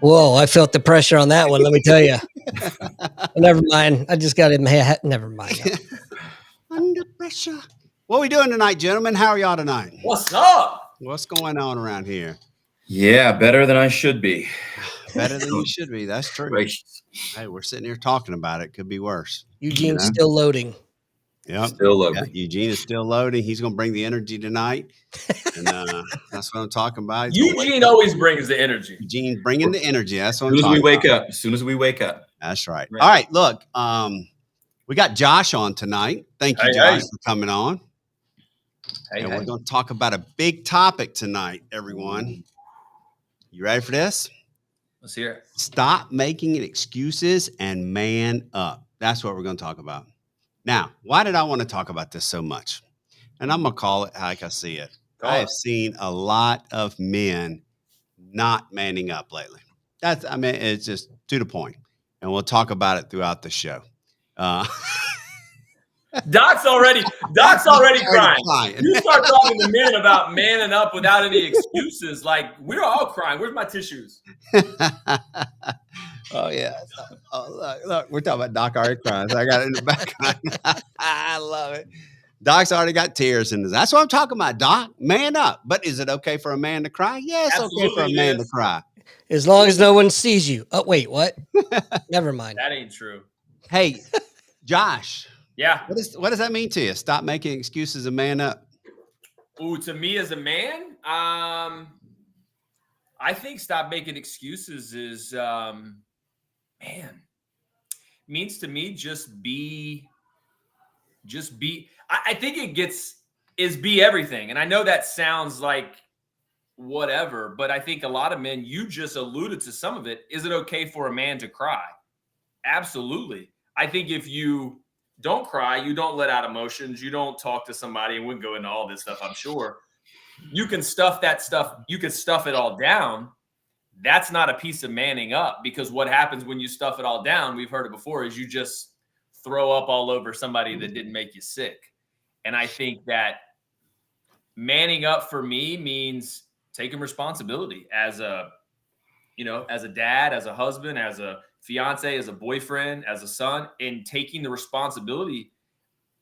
Whoa, I felt the pressure on that one. Let me tell you. Never mind. I just got it in my head. Never mind. Under pressure. What are we doing tonight, gentlemen? How are y'all tonight? What's up? What's going on around here? Yeah, better than I should be. Better than you should be. That's true. Gracious. Hey, we're sitting here talking about it. Could be worse. Eugene's still loading. Yep. Still loading. Yeah, Eugene is still loading. He's going to bring the energy tonight. And that's what I'm talking about. Eugene always brings the energy. Eugene bringing the energy. That's what As I'm soon as talking we wake about. up. As soon as we wake up. That's right. All right. Look, we got Josh on tonight. Thank you, Josh, for coming on. And we're going to talk about a big topic tonight, everyone. You ready for this? Let's hear it. Stop making excuses and man up. That's what we're going to talk about. Now, why did I want to talk about this so much? And I'm going to call it like I see it. I have seen a lot of men not manning up lately. It's just to the point. And we'll talk about it throughout the show. Doc's already crying. You start talking to men about manning up without any excuses. Like, we're all crying. Where's my tissues? Oh, yeah. Oh, look, we're talking about Doc already crying. So I got it in the background. I love it. Doc's already got tears in his. That's what I'm talking about, Doc. Man up. But is it okay for a man to cry? Yeah, it's okay for a man to cry. As long as no one sees you. Oh, wait, what? Never mind. That ain't true. Hey, Josh. Yeah. What does that mean to you? Stop making excuses and man up. Ooh, to me as a man, I think stop making excuses is, means to me just be. I think is be everything. And I know that sounds like whatever, but I think a lot of men, you just alluded to some of it. Is it okay for a man to cry? Absolutely. I think if you don't cry, you don't let out emotions, you don't talk to somebody, and we can go into all this stuff, I'm sure. You can stuff that stuff, you can stuff it all down. That's not a piece of manning up, because what happens when you stuff it all down, we've heard it before, is you just throw up all over somebody that didn't make you sick. And I think that manning up for me means taking responsibility as a dad, as a husband, as a fiance, as a boyfriend, as a son, and taking the responsibility.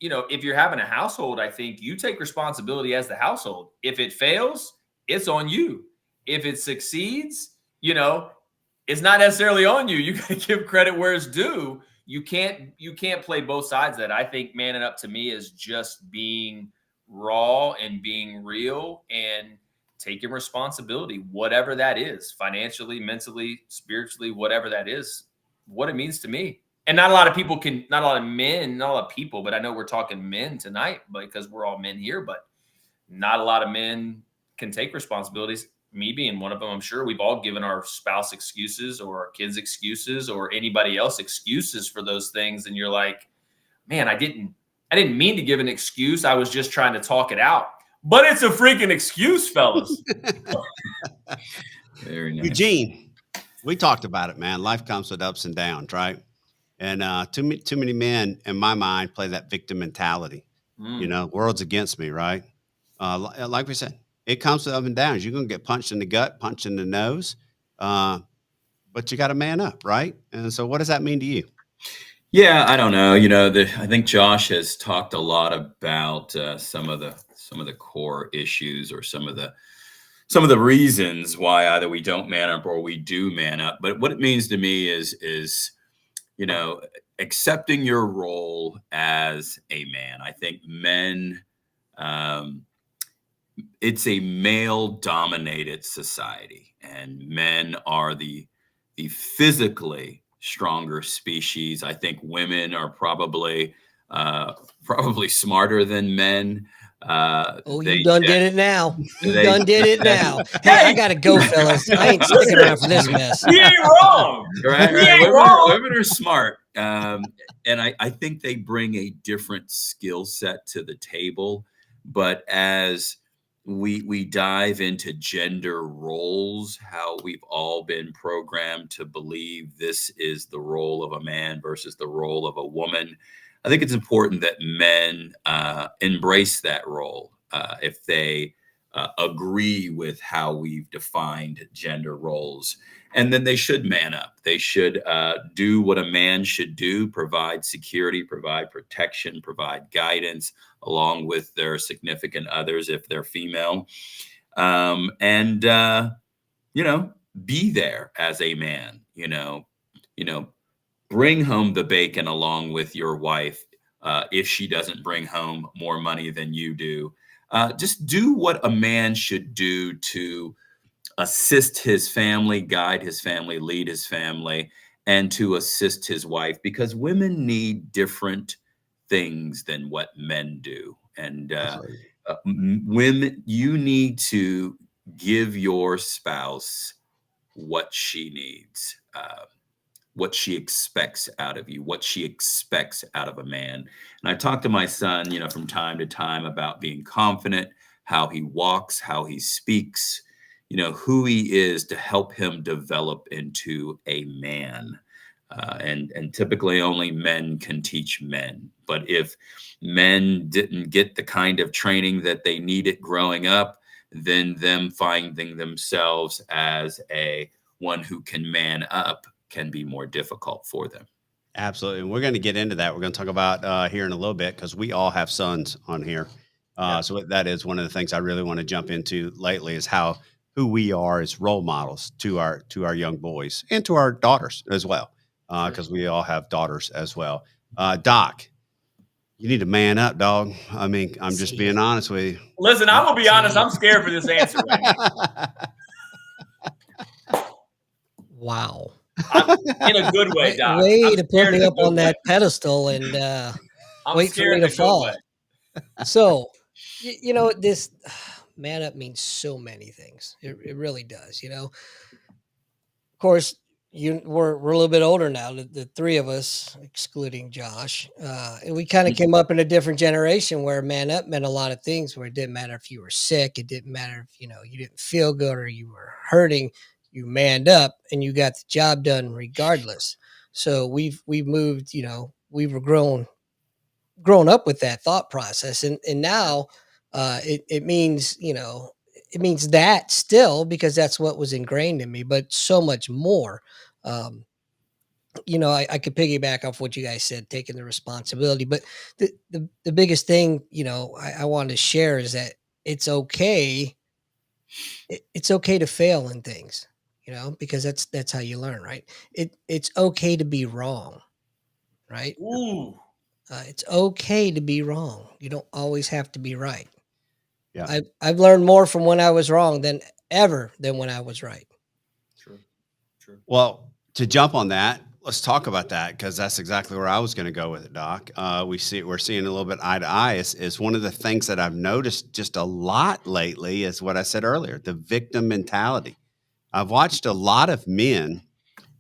If you're having a household, I think you take responsibility as the household. If it fails, it's on you. If it succeeds, it's not necessarily on you. You got to give credit where it's due. You can't play both sides of that. I think manning up to me is just being raw and being real and taking responsibility, whatever that is, financially, mentally, spiritually, whatever that is, what it means to me. And not a lot of people not a lot of people, but I know we're talking men tonight because we're all men here, but not a lot of men can take responsibilities. Me being one of them, I'm sure we've all given our spouse excuses or our kids excuses or anybody else excuses for those things. And you're like, man, I didn't mean to give an excuse. I was just trying to talk it out. But it's a freaking excuse, fellas. Very nice. Eugene, we talked about it, man. Life comes with ups and downs, right? And too many men, in my mind, play that victim mentality. World's against me, right? Like we said, it comes with ups and downs. You're going to get punched in the gut, punched in the nose, but you got to man up, right? And so what does that mean to you? Yeah, I don't know. I think Josh has talked a lot about some of the core issues or some of the reasons why either we don't man up or we do man up. But what it means to me is accepting your role as a man. I think men, it's a male-dominated society, and men are the physically stronger species. I think women are probably smarter than men. You done did it now. Hey, I gotta go, fellas. I ain't sticking around for this mess. You ain't wrong. Right. Women are smart. And I think they bring a different skill set to the table. But as we dive into gender roles, how we've all been programmed to believe this is the role of a man versus the role of a woman, I think it's important that men embrace that role if they agree with how we've defined gender roles. And then they should man up. They should do what a man should do: provide security, provide protection, provide guidance, along with their significant others if they're female, and be there as a man. Bring home the bacon along with your wife if she doesn't bring home more money than you do. Just do what a man should do to assist his family, guide his family, lead his family, and to assist his wife, because women need different things than what men do. And women, you need to give your spouse what she needs, what she expects out of you, what she expects out of a man. And I talk to my son, from time to time about being confident, how he walks, how he speaks, who he is, to help him develop into a man. And typically only men can teach men. But if men didn't get the kind of training that they needed growing up, then them finding themselves as one who can man up can be more difficult for them. Absolutely. And we're going to get into that. We're going to talk about here in a little bit, because we all have sons on here. So that is one of the things I really want to jump into lately, is who we are as role models to our young boys and to our daughters as well, because we all have daughters as well. Doc, you need to man up, dog. I mean, I'm just being honest with you. Listen, I'm gonna be honest. I'm scared for this answer right now. Wow. In a good way, Doc. Way to put me up on that pedestal and wait for me to fall. So, this man up means so many things. It really does. Of course, we're a little bit older now, the three of us, excluding Josh. And we kind of came up in a different generation where man up meant a lot of things, where it didn't matter if you were sick. It didn't matter if, you didn't feel good or you were hurting. You manned up and you got the job done regardless. So we've moved, we were grown up with that thought process. And now it means, it means that still, because that's what was ingrained in me, but so much more. I could piggyback off what you guys said, taking the responsibility, but the biggest thing, I wanted to share is that it's okay. It's okay to fail in things, because that's how you learn, right? It's okay to be wrong, right? Ooh. It's okay to be wrong. You don't always have to be right. Yeah. I've learned more from when I was wrong than when I was right. True. Well, to jump on that, let's talk about that, because that's exactly where I was going to go with it, Doc. We're seeing a little bit eye to eye. Is one of the things that I've noticed just a lot lately is what I said earlier, the victim mentality. I've watched a lot of men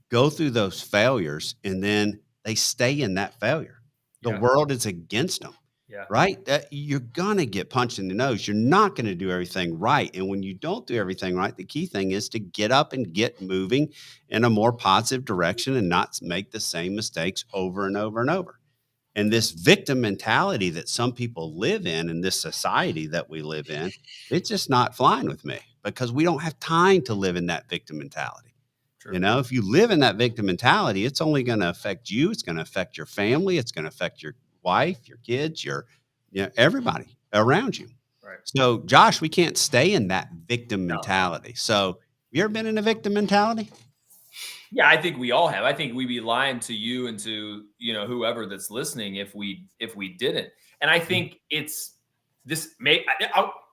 go through those failures and then they stay in that failure. The world is against them. Yeah. Right? You're going to get punched in the nose. You're not going to do everything right. And when you don't do everything right, the key thing is to get up and get moving in a more positive direction and not make the same mistakes over and over and over. And this victim mentality that some people live in this society that we live in, it's just not flying with me, because we don't have time to live in that victim mentality. True. If you live in that victim mentality, it's only going to affect you. It's going to affect your family. It's going to affect your wife, your kids, everybody around you. Right. So, Josh, we can't stay in that victim mentality. So, have you ever been in a victim mentality? Yeah, I think we all have. I think we'd be lying to you and to, whoever that's listening if we didn't. And I think it's this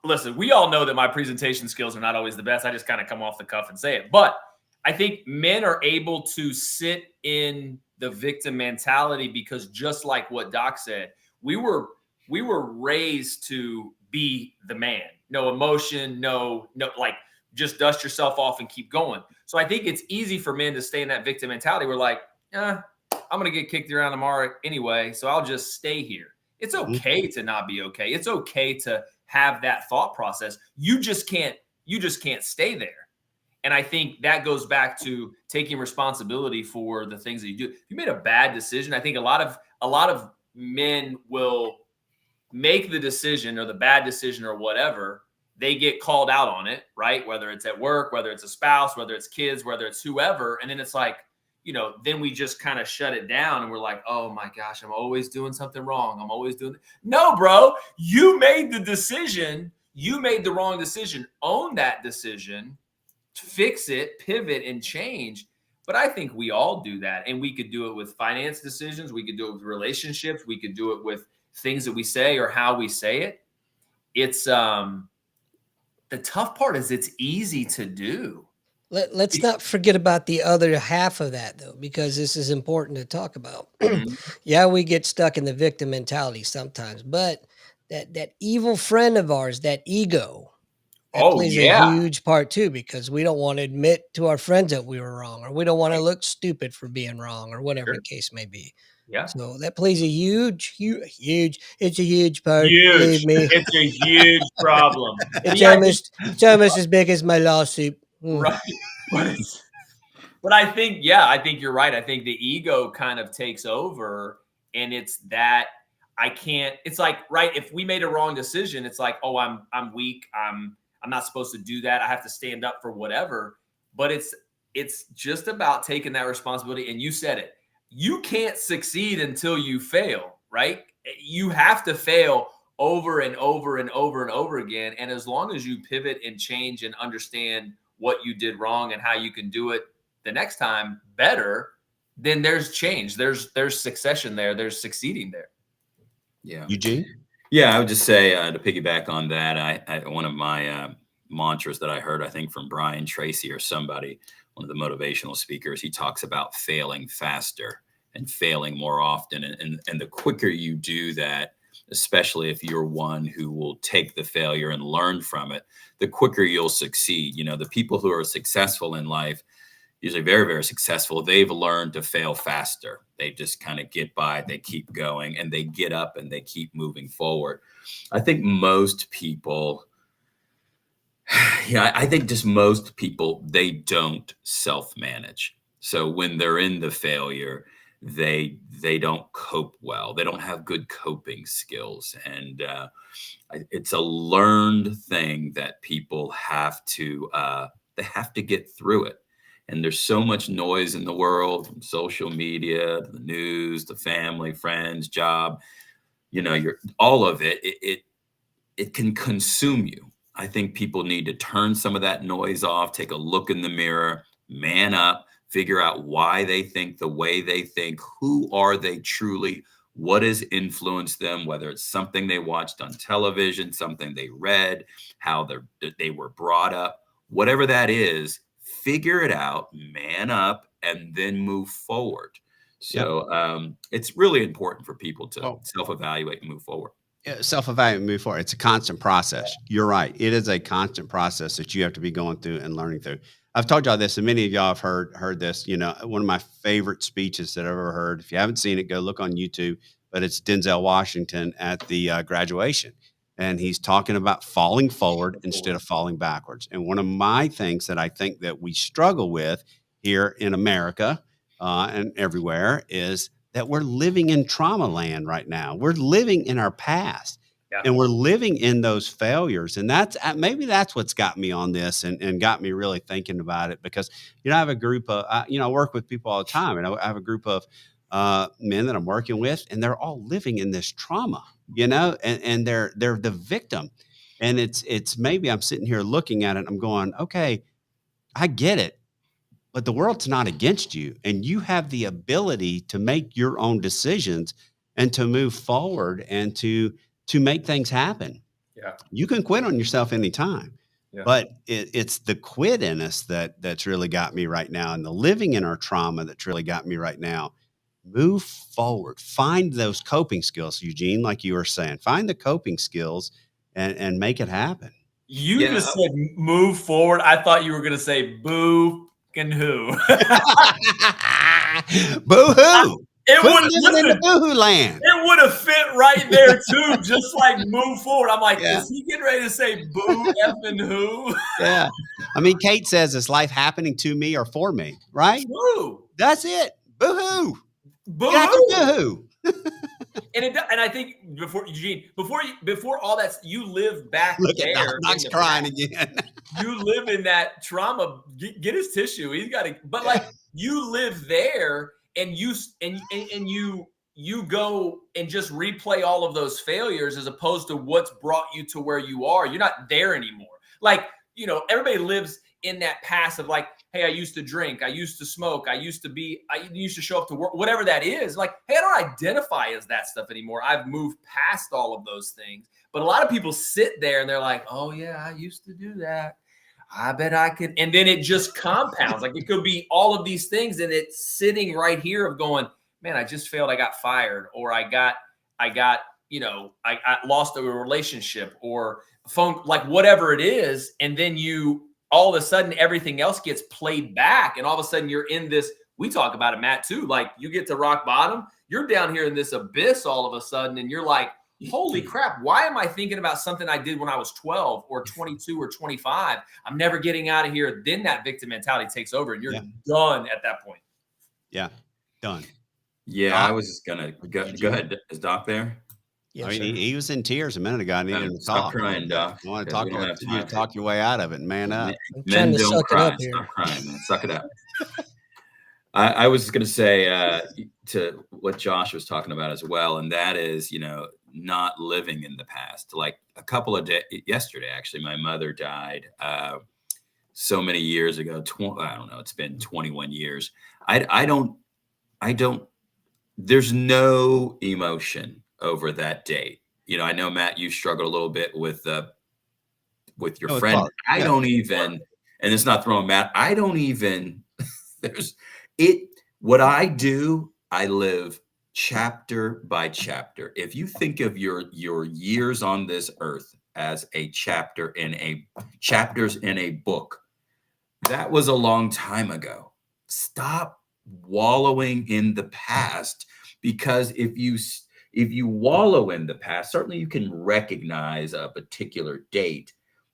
listen, we all know that my presentation skills are not always the best. I just kind of come off the cuff and say it. But I think men are able to sit in the victim mentality because, just like what Doc said, we were raised to be the man. No emotion, no, like, just dust yourself off and keep going. So I think it's easy for men to stay in that victim mentality. We're like, I'm going to get kicked around tomorrow anyway, so I'll just stay here. It's okay to not be okay. It's okay to have that thought process. You just can't stay there. And I think that goes back to taking responsibility for the things that you do. If you made a bad decision, I think a lot of men will make the decision or the bad decision or whatever, they get called out on it, right? Whether it's at work, whether it's a spouse, whether it's kids, whether it's whoever. And then it's like, then we just kind of shut it down and we're like, oh my gosh, I'm always doing something wrong. I'm always doing. No, bro, you made the decision. You made the wrong decision. Own that decision, fix it, pivot, and change. But I think we all do that. And we could do it with finance decisions. We could do it with relationships. We could do it with things that we say or how we say it. It's the tough part is it's easy to do. Let's not forget about the other half of that, though, because this is important to talk about. Yeah, we get stuck in the victim mentality sometimes, but that evil friend of ours, that ego, that plays a huge part too, because we don't want to admit to our friends that we were wrong, or we don't want to look stupid for being wrong, or whatever the case may be. Yeah. So that plays a huge, it's a huge part. Huge. Believe me. It's a huge problem. It's almost as big as my lawsuit. Right. But I think you're right. I think the ego kind of takes over, and it's that it's like, right, if we made a wrong decision, it's like, oh, I'm weak. I'm not supposed to do that. I have to stand up for whatever. But it's just about taking that responsibility. And you said it. You can't succeed until you fail, right? You have to fail over and over and over and over again. And as long as you pivot and change and understand what you did wrong and how you can do it the next time better, then there's change. There's succession there. There's succeeding there. Yeah. Eugene? Yeah, I would just say to piggyback on that, I one of my mantras that I heard, I think from Brian Tracy or somebody, one of the motivational speakers, he talks about failing faster and failing more often. And the quicker you do that, especially if you're one who will take the failure and learn from it, the quicker you'll succeed. The people who are successful in life, usually very, very successful, they've learned to fail faster. They just kind of get by, they keep going, and they get up and they keep moving forward. I think most people, most people, they don't self-manage. So when they're in the failure, they don't cope well. They don't have good coping skills. And it's a learned thing that people have to get through it. And there's so much noise in the world, from social media, the news, the family, friends, job, all of it. It can consume you. I think people need to turn some of that noise off, take a look in the mirror, man up, figure out why they think the way they think, who are they truly, what has influenced them, whether it's something they watched on television, something they read, how they were brought up, whatever that is. Figure it out, man up, and then move forward. So it's really important for people to self-evaluate and move forward. Yeah, self-evaluate and move forward. It's a constant process. You're right. It is a constant process that you have to be going through and learning through. I've told y'all this, and many of y'all have heard this. One of my favorite speeches that I've ever heard. If you haven't seen it, go look on YouTube. But it's Denzel Washington at the graduation. And he's talking about falling forward instead of falling backwards. And one of my things that I think that we struggle with here in America and everywhere is that we're living in trauma land right now. We're living in our past. Yeah. And we're living in those failures. And maybe that's what's got me on this and got me really thinking about it, because, I have a group of, I work with people all the time, and I have a group of men that I'm working with, and they're all living in this trauma, and they're the victim. And it's maybe I'm sitting here looking at it, I'm going, okay, I get it, but the world's not against you, and you have the ability to make your own decisions and to move forward and to make things happen. Yeah. You can quit on yourself anytime. Yeah. But it's the quit in us that's really got me right now, and the living in our trauma that's really got me right now. Move forward. Find those coping skills, Eugene, like you were saying. Find the coping skills and make it happen. You just said move forward. I thought you were going to say boo and who. Boo-hoo. It would live in the boo-hoo land. It would have fit right there too, just like move forward. I'm like, is he getting ready to say boo effing who? Yeah. I mean, Kate says, is life happening to me or for me? Right? Boo. That's it. Boo-hoo. Boo-hoo. Boo-hoo. And I think before Eugene, before all that, you live back Look at there. Doc's crying again. You live in that trauma. Get his tissue. He's got to. But like you live there, and you go and just replay all of those failures as opposed to what's brought you to where you are. You're not there anymore. Like, everybody lives in that past of like, hey, I used to drink, I used to smoke, I used to show up to work, whatever that is. Like, hey, I don't identify as that stuff anymore. I've moved past all of those things. But a lot of people sit there and they're like, oh yeah, I used to do that. I bet I could. And then it just compounds. Like it could be all of these things. And it's sitting right here of going, man, I just failed. I got fired, or I lost a relationship or phone, like whatever it is. And then all of a sudden everything else gets played back. And all of a sudden you're in this, we talk about it, Matt, too. Like you get to rock bottom, you're down here in this abyss all of a sudden. And you're like, holy crap, why am I thinking about something I did when I was 12 or 22 or 25? I'm never getting out of here. Then that victim mentality takes over and you're done at that point. Yeah, done. Yeah, Doc? I was just going to go ahead. Is Doc there? Yes, I mean, he was in tears a minute ago. I needed him to Stop talk. crying, Doc. I want to talk you to talk your way out of it, man up. Men to don't suck it cry. up here. Stop crying, man. Suck it up. I was going to say to what Josh was talking about as well, and that is, not living in the past. Like a couple of days, yesterday, actually, my mother died so many years ago. I don't know. It's been 21 years. I don't. There's no emotion over that date. I know, Matt, you struggled a little bit with your friend. I don't even, and it's not throwing Matt. I don't even. What I do, I live chapter by chapter. If you think of your years on this earth as a chapters in a book, that was a long time ago. Stop wallowing in the past, because if you wallow in the past, certainly you can recognize a particular date,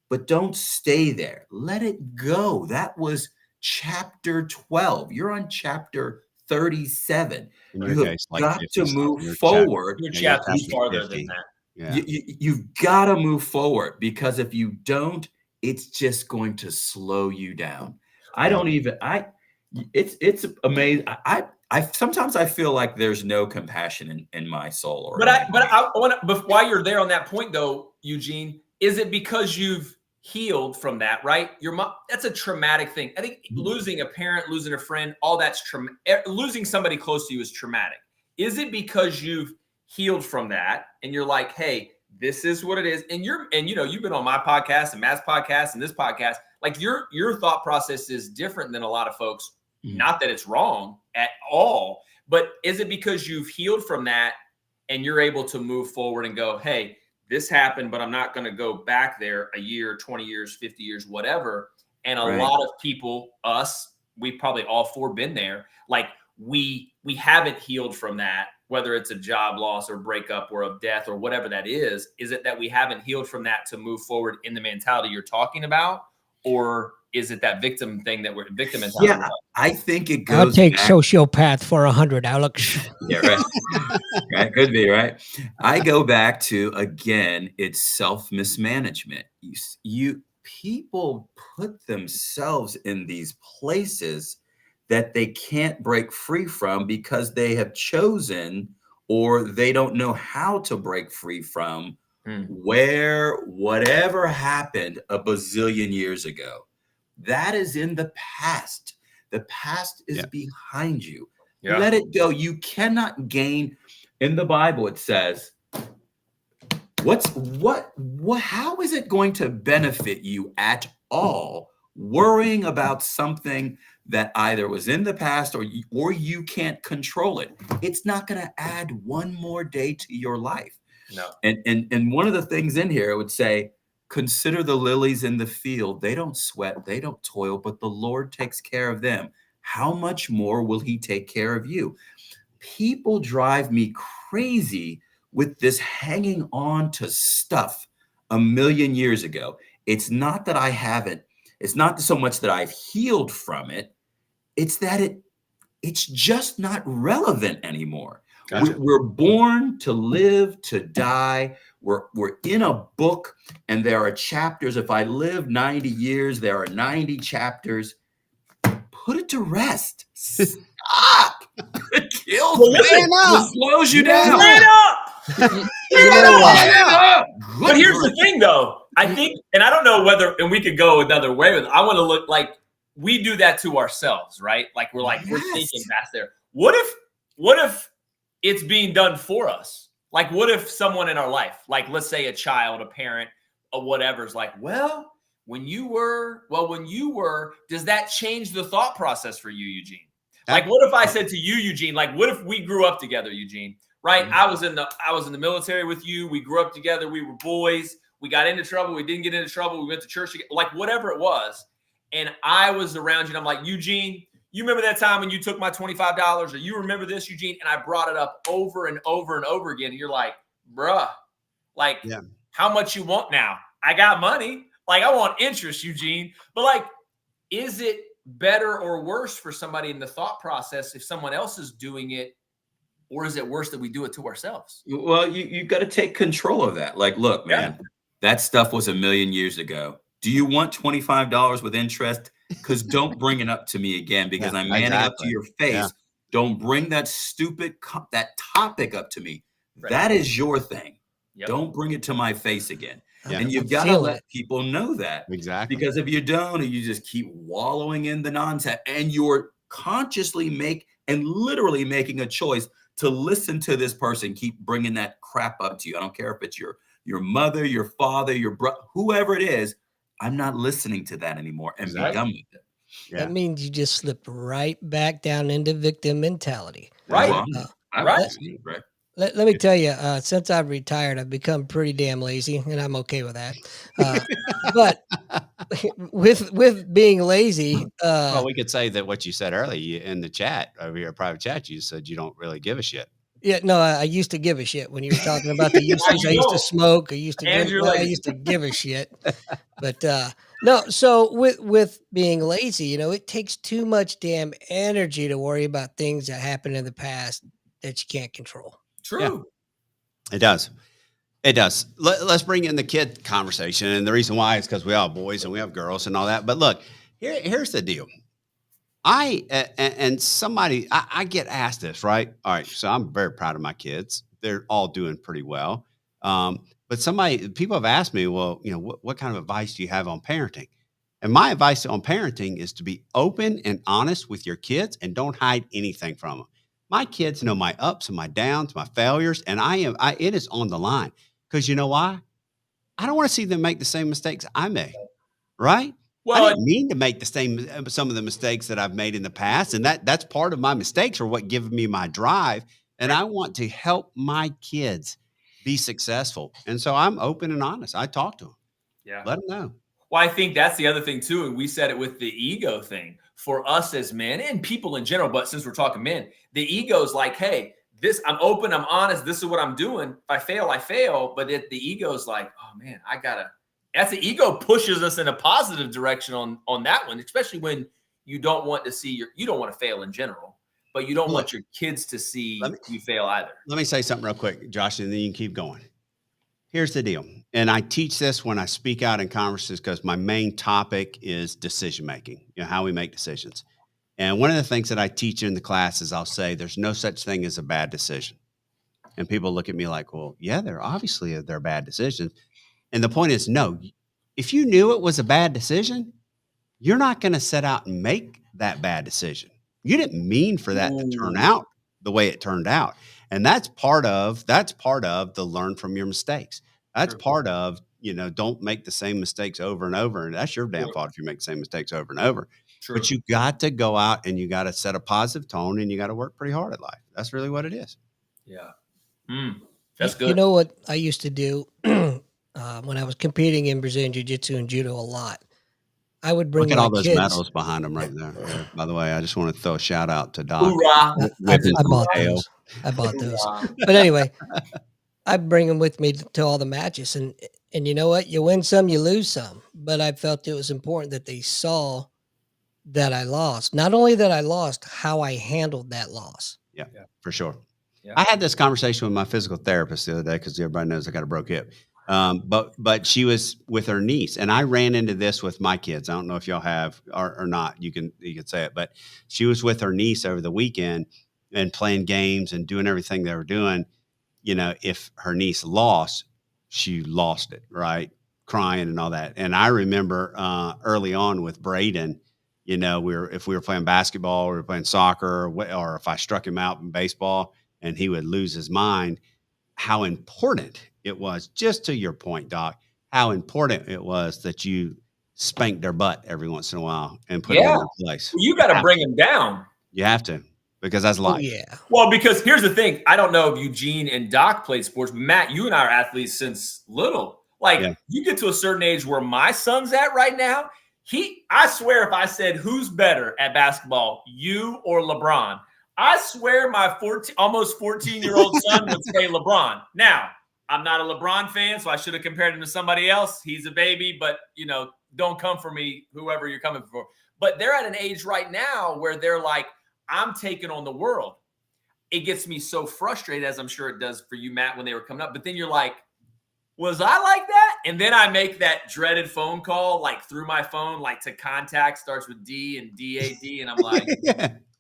but don't stay there. Let it go. That was chapter 12. You're on chapter 37. You have got to move forward. Your chapter is farther than that. Yeah. You've got to move forward, because if you don't, it's just going to slow you down. It's amazing. I sometimes I feel like there's no compassion in my soul. But I want to, while you're there on that point though, Eugene, is it because you've healed from that, right? Your mom, that's a traumatic thing. I think losing a parent, losing a friend, all that's losing somebody close to you is traumatic. Is it because you've healed from that and you're like, hey, this is what it is? And you've been on my podcast and Matt's podcast and this podcast. Like your thought process is different than a lot of folks. Not that it's wrong at all, but is it because you've healed from that and you're able to move forward and go, hey, this happened, but I'm not going to go back there a year, 20 years, 50 years, whatever. And a lot of people, we've probably all four been there. Like we haven't healed from that, whether it's a job loss or breakup or a death or whatever that is. Is it that we haven't healed from that to move forward in the mentality you're talking about? Or is it that victim thing that we're victim mentality? Yeah, I think it goes. I'll take sociopath for 100, Alex. Yeah, right. Right, could be right. I go back to, again, it's self-mismanagement. You people put themselves in these places that they can't break free from because they have chosen, or they don't know how to break free from where whatever happened a bazillion years ago. That is in the past. The past is behind you. Yeah. Let it go. You cannot gain. In the Bible, it says, how is it going to benefit you at all worrying about something that either was in the past or you can't control it? It's not going to add one more day to your life. No. And one of the things in here, it would say, consider the lilies in the field. They don't sweat, they don't toil, but the Lord takes care of them. How much more will he take care of you? People drive me crazy with this hanging on to stuff a million years ago. It's not that I haven't, it's not so much that I've healed from it. It's that it's just not relevant anymore. Gotcha. We're born to live, to die. We're in a book, and there are chapters. If I live 90 years, there are 90 chapters. Put it to rest. Stop. It kills me. It slows you down. Man up. But But here's the thing, though. I think, and I don't know whether, and we could go another way with it. I want to look like we do that to ourselves, right? Like we're thinking past there. What if it's being done for us? Like, what if someone in our life, like let's say a child, a parent, or whatever, is like, well, when you were, does that change the thought process for you, Eugene? Like, what if I said to you, Eugene, like, what if we grew up together, Eugene? Right? Mm-hmm. I was in the military with you. We grew up together. We were boys. We got into trouble. We didn't get into trouble. We went to church together, like whatever it was. And I was around you, and I'm like, Eugene, you remember that time when you took my $25? Or you remember this, Eugene? And I brought it up over and over and over again. And you're like, bruh, like, how much you want now? I got money. Like, I want interest, Eugene. But like, is it better or worse for somebody in the thought process if someone else is doing it? Or is it worse that we do it to ourselves? Well, you got to take control of that. Like, look, man, that stuff was 1,000,000 years ago. Do you want $25 with interest? Because don't bring it up to me again, because I'm manning up to your face. Yeah. Don't bring that stupid that topic up to me. Right. That is your thing. Yep. Don't bring it to my face again. Yeah. And you've got to let people know that. Exactly. Because if you don't, you just keep wallowing in the nonsense, and you're consciously literally making a choice to listen to this person keep bringing that crap up to you. I don't care if it's your mother, your father, your brother, whoever it is. I'm not listening to that anymore, and be done with it. Yeah. That means you just slip right back down into victim mentality. Right. Let me tell you, since I've retired, I've become pretty damn lazy, and I'm okay with that. But with being lazy, well, we could say that what you said earlier in the chat, over your private chat, you said you don't really give a shit. Yeah, no, I used to give a shit when you were talking about the usage. I used to smoke. I used to drink. I used to give a shit. But no, so with being lazy, it takes too much damn energy to worry about things that happened in the past that you can't control. True. Yeah. It does. It does. Let's bring in the kid conversation. And the reason why is because we have boys and we have girls and all that. But look, here's the deal. I get asked this, right? All right. So I'm very proud of my kids. They're all doing pretty well. But people have asked me, well, what kind of advice do you have on parenting? And my advice on parenting is to be open and honest with your kids and don't hide anything from them. My kids know my ups and my downs, my failures, and it is on the line. Because you know why? I don't want to see them make the same mistakes I made, right? Well, I didn't mean to make some of the mistakes that I've made in the past, and that's part of my mistakes, or what give me my drive. And I want to help my kids be successful, and so I'm open and honest. I talk to them, let them know. Well, I think that's the other thing too, and we said it with the ego thing for us as men and people in general. But since we're talking men, the ego is like, hey, I'm open, I'm honest. This is what I'm doing. If I fail, I fail. But the ego is like, oh man, that's the ego pushes us in a positive direction on that one, especially when you don't want to see you don't want to fail in general, but you don't want your kids to see you fail either. Let me say something real quick, Josh, and then you can keep going. Here's the deal. And I teach this when I speak out in conferences because my main topic is decision making, how we make decisions. And one of the things that I teach in the class is I'll say there's no such thing as a bad decision. And people look at me like, well, yeah, they're bad decisions. And the point is, no, if you knew it was a bad decision, you're not going to set out and make that bad decision. You didn't mean for that to turn out the way it turned out. And that's part of the learn from your mistakes. That's part of, don't make the same mistakes over and over. And that's your damn fault if you make the same mistakes over and over. But you got to go out and you got to set a positive tone and you got to work pretty hard at life. That's really what it is. Yeah. That's good. You know what I used to do? When I was competing in Brazilian Jiu-Jitsu and Judo a lot, I would bring Look at all those kids. medals behind them right there. By the way, I just want to throw a shout out to Doc. Hoorah. I bought those. But anyway, I'd bring them with me to all the matches. And you know what? You win some, you lose some. But I felt it was important that they saw that I lost. Not only that I lost, how I handled that loss. Yeah, for sure. Yeah. I had this conversation with my physical therapist the other day because everybody knows I got a broke hip. But she was with her niece, and I ran into this with my kids. I don't know if y'all have or not. You can say it, but she was with her niece over the weekend and playing games and doing everything they were doing. You know, if her niece lost, she lost it, right? Crying and all that. And I remember early on with Braden, you know, if we were playing basketball, or we were playing soccer, or if I struck him out in baseball and he would lose his mind, how important it was, just to your point, Doc, how important it was that you spanked their butt every once in a while and put them in their place. You got to bring them down. You have to, because that's life. Oh, yeah. Well, because here's the thing. I don't know if Eugene and Doc played sports, but Matt, you and I are athletes since little. Like, you get to a certain age where my son's at right now. I swear, if I said who's better at basketball, you or LeBron, I swear my almost 14-year-old son would say LeBron. Now, I'm not a LeBron fan, so I should have compared him to somebody else. He's a baby, but, you know, don't come for me, whoever you're coming for. But they're at an age right now where they're like, I'm taking on the world. It gets me so frustrated, as I'm sure it does for you, Matt, when they were coming up. But then you're like, was I like that? And then I make that dreaded phone call, like through my phone, like to contact, starts with D and DAD. And I'm like,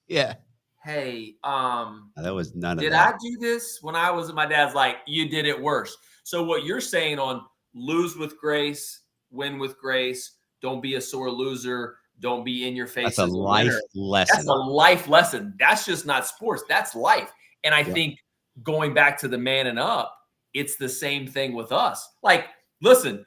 yeah. Hey, that was none of that. Did I do this when I was? My dad's like, you did it worse. So what you're saying on lose with grace, win with grace, don't be a sore loser, don't be in your face. That's a life lesson. That's a life lesson. That's just not sports. That's life. And I think going back to the manning up, it's the same thing with us. Like, listen,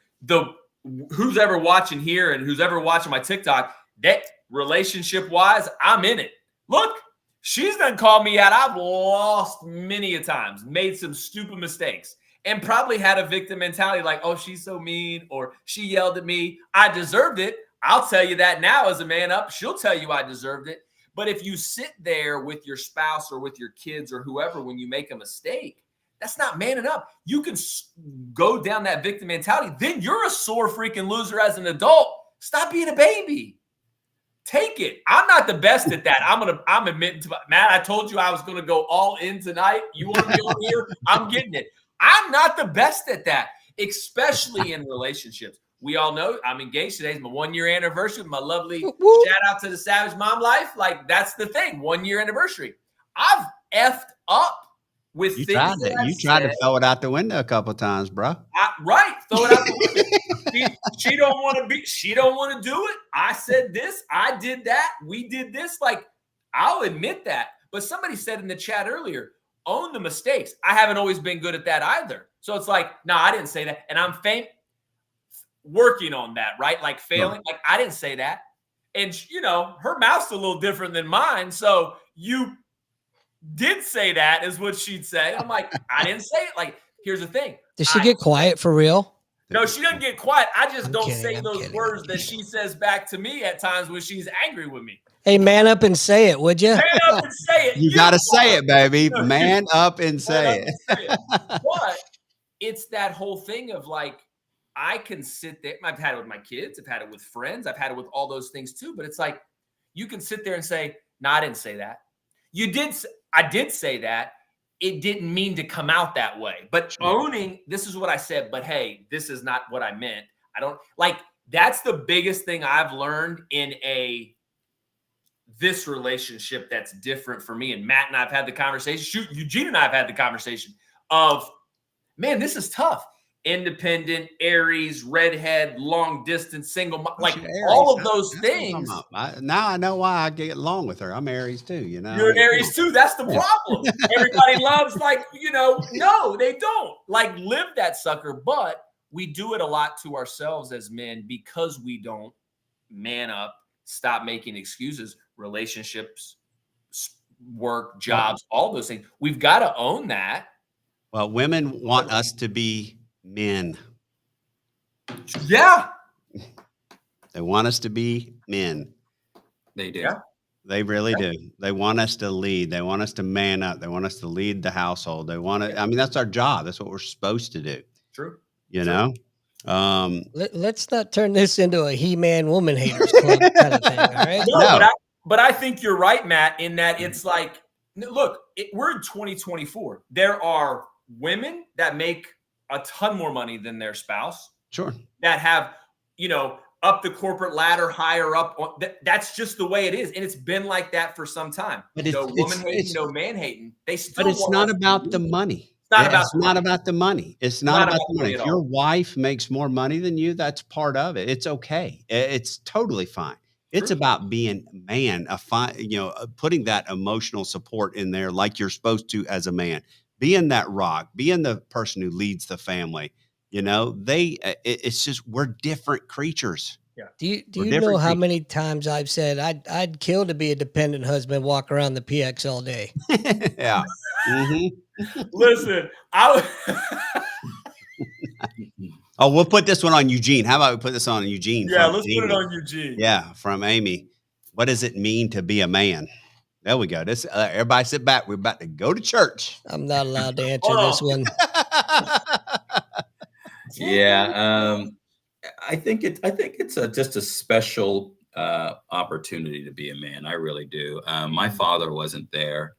who's ever watching here and who's ever watching my TikTok, that relationship wise, I'm in it. Look. She's done called me out. I've lost many a times, made some stupid mistakes, and probably had a victim mentality like, oh, she's so mean, or she yelled at me. I deserved it. I'll tell you that now as a man up. She'll tell you I deserved it. But if you sit there with your spouse or with your kids or whoever when you make a mistake, that's not manning up. You can go down that victim mentality. Then you're a sore freaking loser as an adult. Stop being a baby. Take it. I'm not the best at that. I'm admitting to Matt. I told you I was going to go all in tonight. You want to be on here? I'm getting it. I'm not the best at that, especially in relationships. We all know I'm engaged. Today's my 1-year anniversary with my lovely shout out to the Savage Mom Life. Like, that's the thing. 1-year anniversary. I've effed up with you things. You tried to throw it out the window a couple of times, bro. Right. Throw it out the window. She don't want to do it. I said this. I did that. We did this. Like, I'll admit that. But somebody said in the chat earlier, own the mistakes. I haven't always been good at that either. So it's like, no, I didn't say that. And I'm working on that, right? Like failing. Like, I didn't say that. And, you know, her mouth's a little different than mine. So you did say that is what she'd say. I'm like, I didn't say it. Like, here's the thing. Does she get quiet for real? No, she doesn't get quiet. I just don't say those words that she says back to me at times when she's angry with me. Hey, man up and say it, would you? Man up and say it. You got to say it, baby. Man up and say it. But it's that whole thing of like, I can sit there. I've had it with my kids. I've had it with friends. I've had it with all those things too. But it's like, you can sit there and say, no, I didn't say that. I did say that. It didn't mean to come out that way. But owning, this is what I said, but hey, this is not what I meant. I don't like, that's the biggest thing I've learned in this relationship that's different for me. And Matt and I've had the conversation. Eugene and I have had the conversation of, man, this is tough. Independent, Aries, redhead, long distance, single, like all of those things. Now I know why I get along with her. I'm Aries too, you know. You're an Aries too. That's the problem. Everybody loves, like, you know, no, they don't. Like, live that sucker. But we do it a lot to ourselves as men because we don't man up, stop making excuses, relationships, work, jobs, all those things. We've got to own that. Well, women want us to be men. Yeah. They want us to be men. They do. Yeah. They really do. They want us to lead. They want us to man up. They want us to lead the household. They want to, I mean, that's our job. That's what we're supposed to do. True. You know? Let's not turn this into a He-Man woman haters club kind of thing. All right. No. But I think you're right, Matt, in that it's like, Look, we're in 2024. There are women that make a ton more money than their spouse. Sure. That have, up the corporate ladder, higher up. That's just the way it is. And it's been like that for some time. But no woman hating, no man hating. They still. But it's not about the money. It's not about the money. It's not about the money. If your all. wife makes more money than you, that's part of it. It's okay. It's totally fine. It's about being a man, putting that emotional support in there like you're supposed to as a man, being that rock, being the person who leads the family. It's just, we're different creatures. Yeah. Do you know how many times I've said I'd kill to be a dependent husband, walk around the PX all day? Yeah. Mm-hmm. Listen, Oh, we'll put this one on Eugene. How about we put this on Eugene? Yeah, let's put it on Eugene. Yeah, from Amy. What does it mean to be a man? There we go. This everybody sit back. We're about to go to church. I'm not allowed to answer this one. Yeah, I think it's just a special opportunity to be a man. I really do. My father wasn't there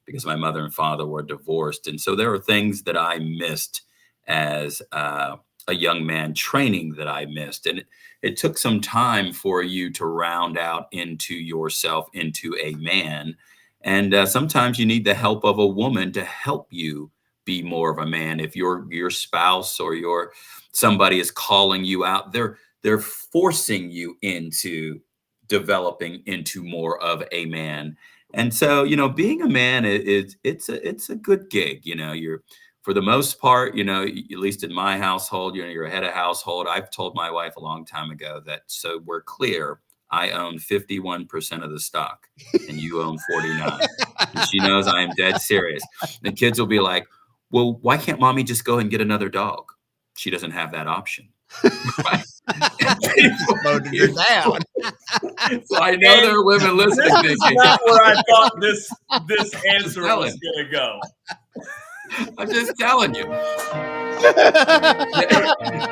because my mother and father were divorced, and so there are things that I missed as a young man, training that I missed, and it took some time for you to round out into yourself, into a man, and sometimes you need the help of a woman to help you be more of a man. If your spouse or somebody is calling you out, they're forcing you into developing into more of a man. And so, being a man it's a good gig. You're, for the most part, at least in my household, you're a head of household. I've told my wife a long time ago that, so we're clear, I own 51% of the stock and you own 49. And she knows I am dead serious. The kids will be like, well, why can't mommy just go and get another dog? She doesn't have that option. Right? Voted her down. So I know there are women listening. This is not where I thought this answer was going to go. I'm just telling you.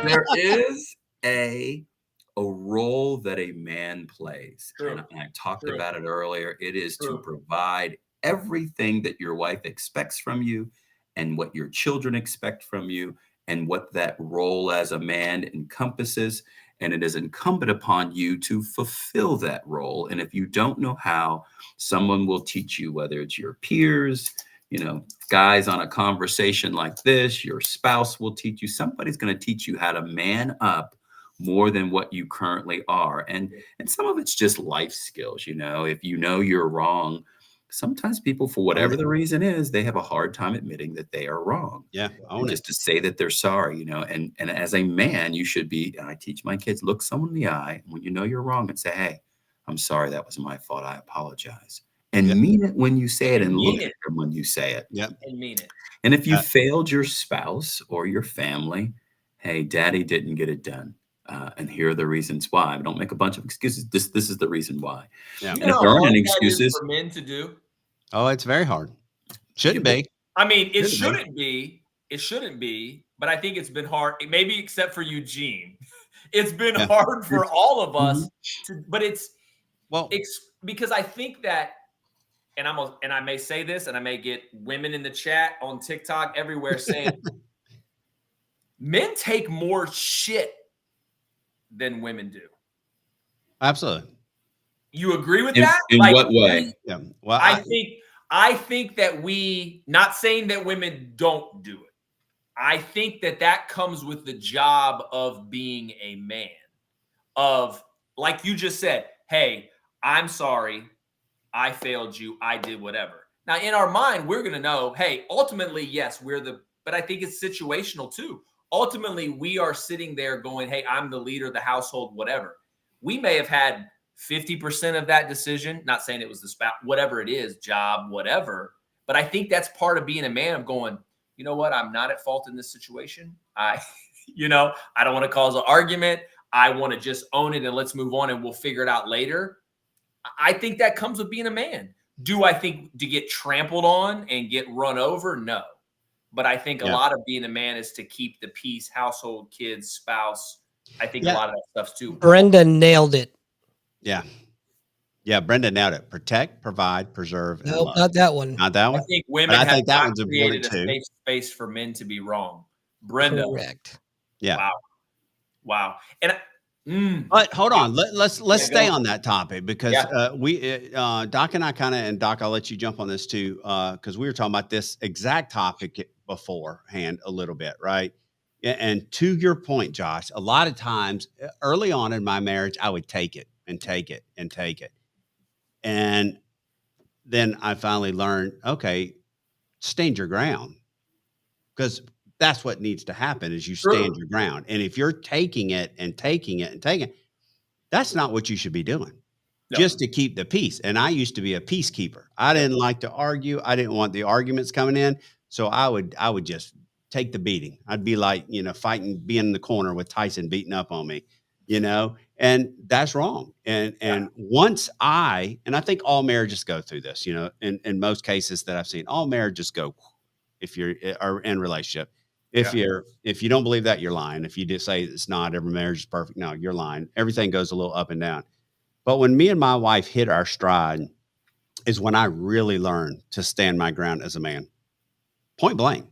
There is a role that a man plays. True. And I talked about it earlier. It is to provide everything that your wife expects from you and what your children expect from you and what that role as a man encompasses. And it is incumbent upon you to fulfill that role. And if you don't know how, someone will teach you, whether it's your peers, guys on a conversation like this, your spouse will teach you. Somebody's going to teach you how to man up more than what you currently are. And some of it's just life skills. If you're wrong, sometimes people, for whatever the reason is, they have a hard time admitting that they are wrong. Yeah. Just to say that they're sorry, and as a man, you should be, and I teach my kids, look someone in the eye when you know you're wrong and say, hey, I'm sorry, that was my fault. I apologize. And mean it when you say it, and look at them when you say it. Yep. And mean it. And if you failed your spouse or your family, hey, daddy didn't get it done. And here are the reasons why. Don't make a bunch of excuses. This is the reason why. Yeah. And if there aren't any excuses, for men to do. Oh, it's very hard. Shouldn't be. I mean, it shouldn't be. It shouldn't be. But I think it's been hard. Maybe except for Eugene, it's been hard for all of us. But it's because I think that. And I may say this, and I may get women in the chat on TikTok everywhere saying, men take more shit than women do. Absolutely. You agree with that? In what way? Yeah. Well, I think that not saying that women don't do it. I think that comes with the job of being a man. Of, like you just said, hey, I'm sorry. I failed you. I did whatever. Now, in our mind, we're going to know, hey, ultimately, yes, but I think it's situational too. Ultimately, we are sitting there going, hey, I'm the leader of the household, whatever. We may have had 50% of that decision, not saying it was the spouse, whatever it is, job, whatever. But I think that's part of being a man, of going, you know what? I'm not at fault in this situation. I don't want to cause an argument. I want to just own it and let's move on and we'll figure it out later. I think that comes with being a man. Do I think to get trampled on and get run over? No. But I think a lot of being a man is to keep the peace, household, kids, spouse. I think a lot of that stuff's too. Brenda nailed it. Yeah. Yeah, Brenda nailed it. Protect, provide, preserve, and Nope, love. not that one. Not that I one? think But women I have think that not one's created important a too. safe space for men to be wrong. Brenda. Correct. Yeah. Wow. Wow. And But hold on, let's Yeah, stay go. on that topic because Doc and I and Doc, I'll let you jump on this too, because we were talking about this exact topic beforehand a little bit, right? And to your point, Josh, a lot of times early on in my marriage, I would take it and take it and take it, and then I finally learned, okay, stand your ground, because that's what needs to happen is you stand True. your ground, and if you're taking it and taking it and taking it, that's not what you should be doing. No. Just to keep the peace. And I used to be a peacekeeper. I didn't like to argue. I didn't want the arguments coming in. So I would just take the beating. I'd be like, fighting, being in the corner with Tyson beating up on me, and that's wrong. And once and I think all marriages go through this, in most cases that I've seen, all marriages go, if you're are in relationship. If you don't believe that, you're lying. If you just say it's not, every marriage is perfect, no, you're lying. Everything goes a little up and down. But when me and my wife hit our stride is when I really learned to stand my ground as a man, point blank,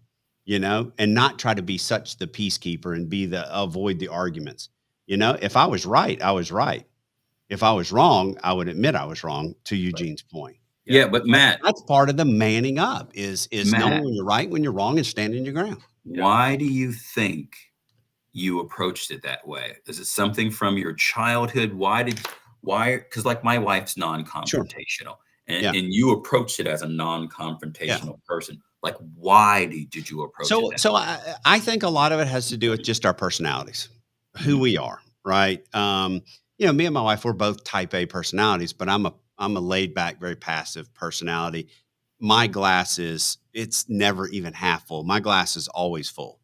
and not try to be such the peacekeeper and avoid the arguments. If I was right, I was right. If I was wrong, I would admit I was wrong, to Eugene's point. Yeah, but Matt, That's part of the manning up is Matt, knowing when you're right, when you're wrong, and standing your ground. Why do you think you approached it that way? Is it something from your childhood? Why? Because like my wife's non-confrontational, and you approached it as a non-confrontational person. Like, why did you approach it that way? So I think a lot of it has to do with just our personalities, who we are, right? Me and my wife, we're both type A personalities, but I'm a laid back, very passive personality. My glass it's never even half full. My glass is always full.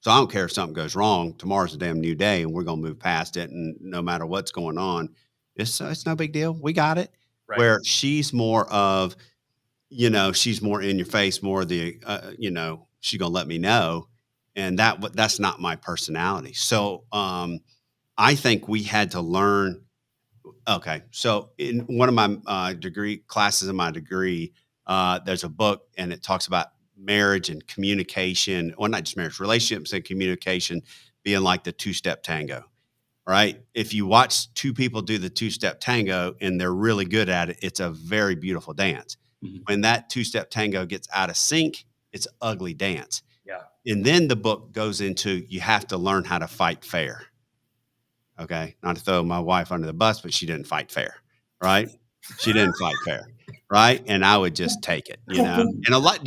So I don't care if something goes wrong. Tomorrow's a damn new day and we're going to move past it. And no matter what's going on, it's no big deal. We got it. Right. Where she's more of, she's more in your face, more the, she's going to let me know. And that's not my personality. So I think we had to learn. Okay. So in one of my classes in my degree, there's a book and it talks about marriage and communication, or not just marriage, relationships and communication being like the two-step tango, right? If you watch two people do the two-step tango and they're really good at it, it's a very beautiful dance. Mm-hmm. When that two-step tango gets out of sync, it's an ugly dance. Yeah. And then the book goes into, you have to learn how to fight fair. Okay. Not to throw my wife under the bus, but she didn't fight fair, right? She didn't fight fair. Right. And I would just take it, and a lot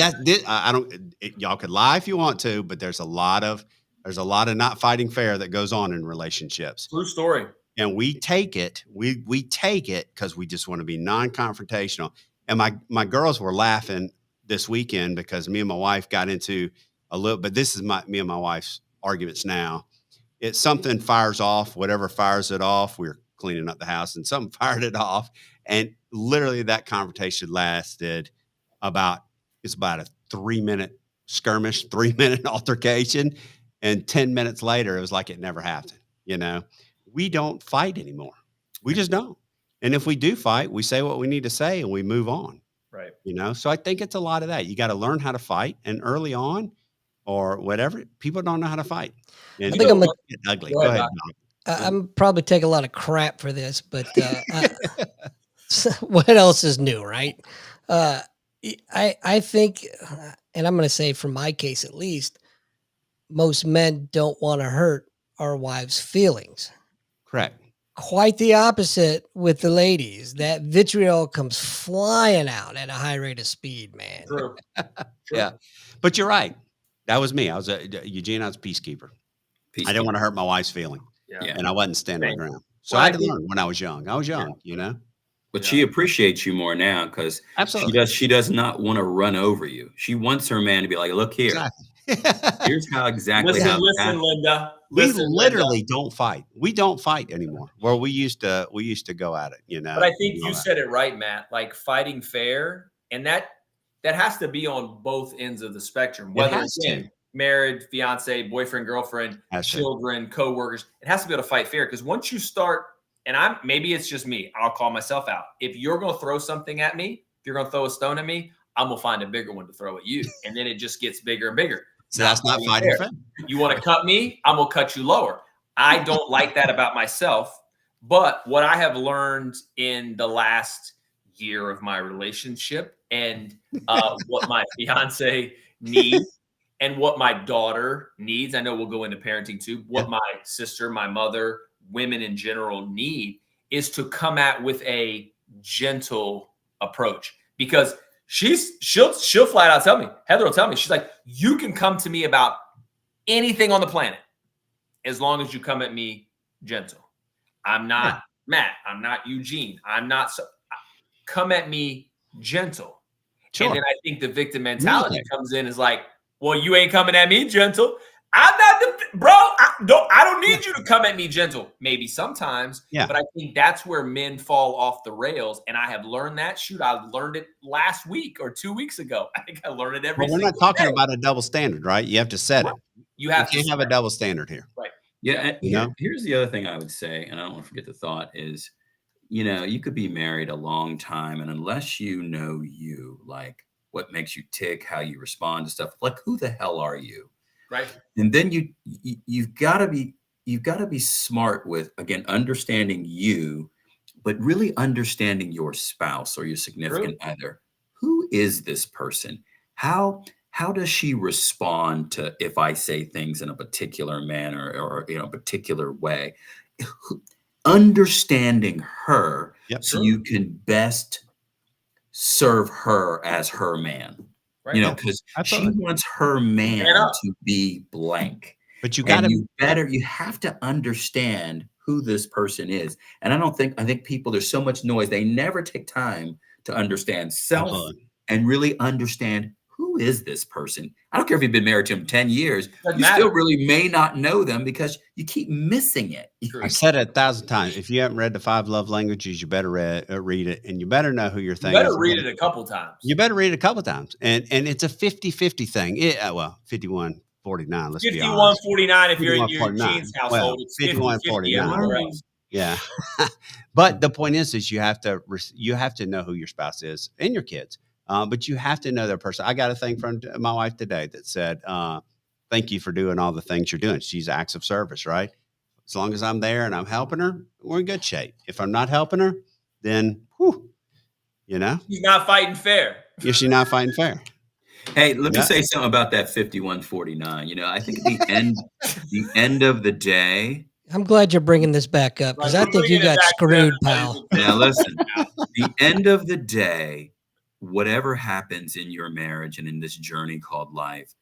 y'all could lie if you want to, but there's a lot of not fighting fair that goes on in relationships. True story. And we take it. We take it because we just want to be non-confrontational. And my girls were laughing this weekend because me and my wife got into but this is me and my wife's arguments now. It's something fires off, whatever fires it off. We're cleaning up the house and something fired it off. And literally that confrontation lasted about a 3-minute skirmish, 3-minute altercation. And 10 minutes later, it was like it never happened. We don't fight anymore. We just don't. And if we do fight, we say what we need to say and we move on. Right. So I think it's a lot of that. You got to learn how to fight. And early on or whatever, people don't know how to fight. And I think I'm ugly. Go ahead. I'm probably take a lot of crap for this, but what else is new, right? I think, and I'm going to say from my case at least, most men don't want to hurt our wives' feelings. Correct. Quite the opposite with the ladies. That vitriol comes flying out at a high rate of speed, man. True. Yeah, but you're right. That was me. I was Eugene. I was a peacekeeper. I didn't want to hurt my wife's feeling. Yeah. And I wasn't standing my ground. So I had to learn when I was young. But she appreciates you more now because she does not want to run over you. She wants her man to be like, look here. Exactly. Here's how listen, Linda. We literally don't fight. We don't fight anymore. Well, we used to go at it, But I think you said it right, Matt. Like fighting fair, and that has to be on both ends of the spectrum. Whether it's married, fiance, boyfriend, girlfriend, children, coworkers, it has to be able to fight fair. Because once you start and maybe it's just me. I'll call myself out. If you're going to throw something at me, if you're going to throw a stone at me, I'm going to find a bigger one to throw at you. And then it just gets bigger and bigger. So that's not fighting fair. You want to cut me? I'm going to cut you lower. I don't like that about myself. But what I have learned in the last year of my relationship and what my fiance needs and what my daughter needs, I know we'll go into parenting too, what my sister, my mother, women in general need is to come at with a gentle approach, because she'll flat out tell me, Heather will tell me, she's like, you can come to me about anything on the planet as long as you come at me gentle. I'm not Matt. I'm not Eugene. I'm not. Come at me gentle. Sure. And then I think the victim mentality comes in is like, well, you ain't coming at me gentle. I'm not bro. I don't need you to come at me gentle. Maybe sometimes, but I think that's where men fall off the rails. And I have learned that. Shoot, I learned it last week or 2 weeks ago. I think I learned it every. Well, we're not talking about a double standard, right? You have to set it. You can't have a double standard here, right? Yeah. Here's the other thing I would say, and I don't want to forget the thought is, you could be married a long time, and unless you know you, like what makes you tick, how you respond to stuff, like who the hell are you? Right. And then you've got to be smart with, again, understanding you, but really understanding your spouse or your significant other. Who is this person? How does she respond to if I say things in a particular manner or a particular way? Understanding her so you can best serve her as her man. Right. Because she wants her man to be blank. But you have to understand who this person is. And I think people, there's so much noise. They never take time to understand self and really understand who is this person. I don't care if you've been married to him 10 years, still really may not know them because you keep missing it. I've said it 1,000 times. If you haven't read the 5 love languages, you better read it, and you better know who your thing is. You better read it a couple times. You better read it a couple times. And it's a 50-50 thing. 51-49, let's be honest. 51-49 if you're in your Gene's household. It's 51-49. Yeah. But the point is you have to know who your spouse is and your kids. But you have to know their person. I got a thing from my wife today that said, thank you for doing all the things you're doing. She's acts of service, right? As long as I'm there and I'm helping her, we're in good shape. If I'm not helping her, then, she's not fighting fair. If she's not fighting fair. Hey, let me say something about that 51-49. I think at the end of the day, I'm glad you're bringing this back up because I think you got screwed, pal. Now listen, the end of the day, whatever happens in your marriage and in this journey called life,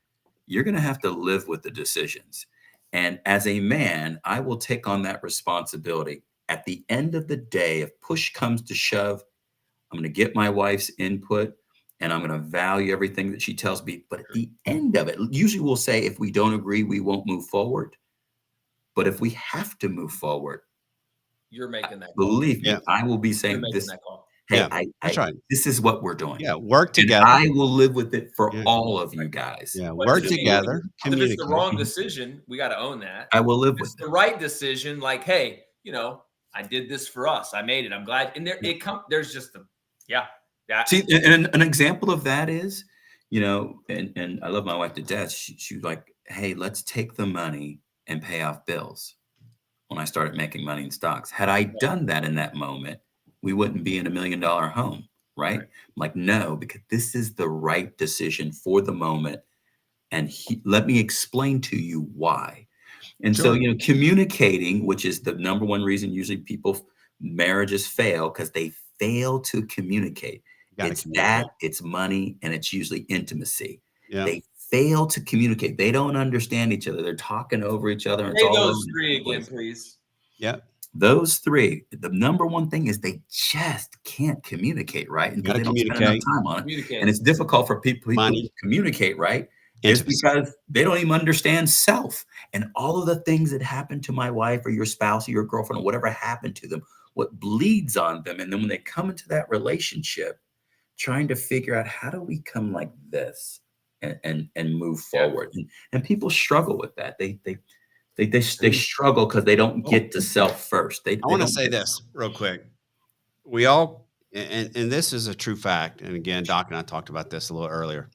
you're going to have to live with the decisions. And as a man, I will take on that responsibility. At the end of the day, if push comes to shove, I'm going to get my wife's input and I'm going to value everything that she tells me. But at the end of it, usually we'll say, if we don't agree, we won't move forward. But if we have to move forward, you're making that call. Believe me, I will be saying this. Hey, that's right. This is what we're doing. Yeah, work together. And I will live with it for all of you guys. Yeah, work together. If it's the wrong decision, we got to own that. I will live with it. The right decision, like, hey, I did this for us. I made it. I'm glad. And there's just See, and an example of that is, and I love my wife to death. She was like, hey, let's take the money and pay off bills. When I started making money in stocks, had I done that in that moment, we wouldn't be in $1 million home, right? Like, no, because this is the right decision for the moment. And let me explain to you why. And so, communicating, which is the number one reason usually marriages fail, because they fail to communicate. It's that, it's money, and it's usually intimacy. Yeah. They fail to communicate. They don't understand each other. They're talking over each other. And say those 3 again, please. Yeah. Those 3, the number one thing is they just can't communicate, right? And they don't spend enough time on it. And it's difficult for people to communicate, right? It's because they don't even understand self. And all of the things that happen to my wife or your spouse or your girlfriend or whatever happened to them, what bleeds on them. And then when they come into that relationship, trying to figure out how do we come like this and move forward. And people struggle with that. They struggle because they don't get to self first. I want to say this real quick. We all, and this is a true fact. And again, Doc and I talked about this a little earlier.